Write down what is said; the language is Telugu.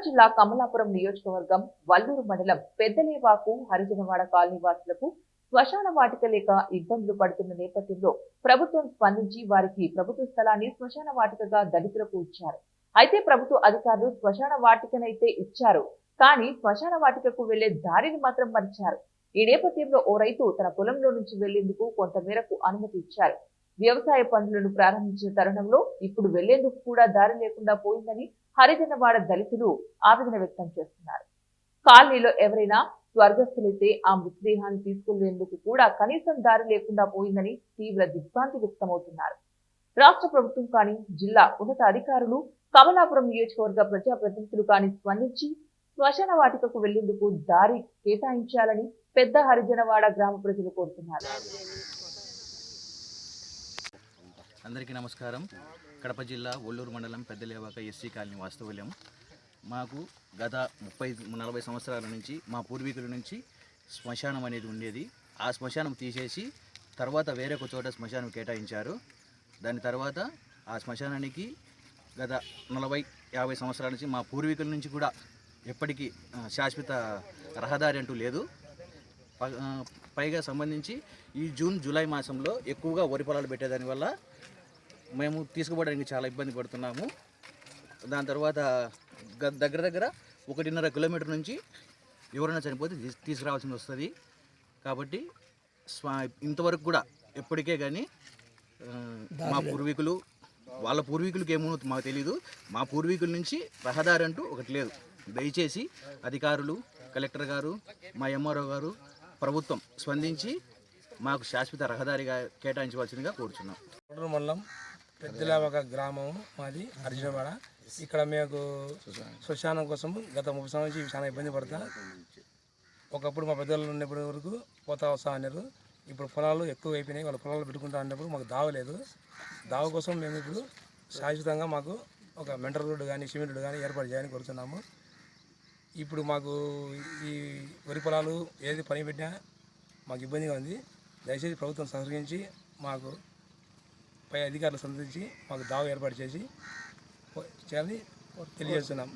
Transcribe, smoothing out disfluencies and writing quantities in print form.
జిల్లా కమలాపురం నియోజకవర్గం వల్లూరు మండలం పెద్దలేవాకు హరిజనవాడ కాలనీ వాసులకు శ్మశాన వాటిక లేక ఇబ్బందులు పడుతున్న నేపథ్యంలో ప్రభుత్వం స్పందించి వారికి ప్రభుత్వ స్థలాన్ని శ్మశాన వాటికగా దళితులకు ఇచ్చారు. అయితే ప్రభుత్వ అధికారులు శ్మశాన వాటికనైతే ఇచ్చారు, కానీ శ్మశాన వాటికకు వెళ్లే దారిని మాత్రం మరిచారు. ఈ నేపథ్యంలో ఓ రైతు తన పొలంలో నుంచి వెళ్లేందుకు కొంత మేరకు అనుమతి ఇచ్చారు. వ్యవసాయ పనులను ప్రారంభించిన తరుణంలో ఇప్పుడు వెళ్లేందుకు కూడా దారి లేకుండా పోయిందని హరిజనవాడ దళితులు ఆవేదన వ్యక్తం చేస్తున్నారు. కాలనీలో ఎవరైనా స్వర్గస్థులైతే ఆ మృతదేహాన్ని తీసుకెళ్లేందుకు కూడా కనీసం దారి లేకుండా పోయిందని తీవ్ర దిగ్భ్రాంతి వ్యక్తమవుతున్నారు. రాష్ట్ర ప్రభుత్వం కానీ, జిల్లా ఉన్నత అధికారులు, కమలాపురం నియోజకవర్గ ప్రజాప్రతినిధులు కానీ స్పందించి శ్మశాన వాటికకు వెళ్లేందుకు దారి కేటాయించాలని పెద్ద హరిజనవాడ గ్రామ ప్రజలు కోరుతున్నారు. అందరికీ నమస్కారం. కడప జిల్లా ఒల్లూరు మండలం పెద్దలేవాక ఎస్సీ కాలనీ వాస్తవ్యం. మాకు గత 30-40 సంవత్సరాల నుంచి మా పూర్వీకుల నుంచి శ్మశానం అనేది ఉండేది. ఆ శ్మశానం తీసేసి తర్వాత వేరే ఒక చోట శ్మశానం కేటాయించారు. దాని తర్వాత ఆ శ్మశానానికి గత 40-50 సంవత్సరాల నుంచి మా పూర్వీకుల నుంచి కూడా ఎప్పటికీ శాశ్వత రహదారి అంటూ లేదు. పైగా సంబంధించి ఈ జూలై మాసంలో ఎక్కువగా వరి పొలాలు పెట్టేదానివల్ల మేము తీసుకుపోవడానికి చాలా ఇబ్బంది పడుతున్నాము. దాని తర్వాత దగ్గర 1.5 కిలోమీటర్ నుంచి ఎవరైనా చనిపోతే తీసుకురావాల్సి వస్తుంది. కాబట్టి ఇంతవరకు కూడా ఎప్పటికే కానీ మా పూర్వీకులు వాళ్ళ పూర్వీకులకి ఏమో మాకు తెలీదు, మా పూర్వీకుల నుంచి రహదారి అంటూ ఒకటి లేదు. దయచేసి అధికారులు, కలెక్టర్ గారు, మా ఎంఆర్ఓ గారు, ప్రభుత్వం స్పందించి మాకు శాశ్వత రహదారిగా కేటాయించవలసిందిగా కోరుచున్నాం. మండలం పెద్దలేవాక గ్రామం మాది హరిజనవాడ. ఇక్కడ మేము శ్మశానం కోసం గత 30 సంవత్సరాల నుంచి చాలా ఇబ్బంది పడతా. ఒకప్పుడు మా పెద్దలు ఉన్నప్పటి వరకు పోతా వస్తా అన్నారు. ఇప్పుడు పొలాలు ఎక్కువ అయిపోయినాయి. వాళ్ళ పొలాలు పెట్టుకుంటా అన్నప్పుడు మాకు దావ లేదు. దావ కోసం మేము ఇప్పుడు శాశ్వతంగా మాకు ఒక మెంటర్ రోడ్డు కానీ, సిమెంట్ రోడ్డు కానీ ఏర్పాటు చేయాలని కోరుతున్నాము. ఇప్పుడు మాకు ఈ వరి పొలాలు ఏది పని పెట్టినా మాకు ఇబ్బందిగా ఉంది. దయచేసి ప్రభుత్వం సహకరించి మాకు పై అధికారులు సందర్శించి మాకు దావ ఏర్పాటు చేసి చేయాలని తెలియజేస్తున్నాం.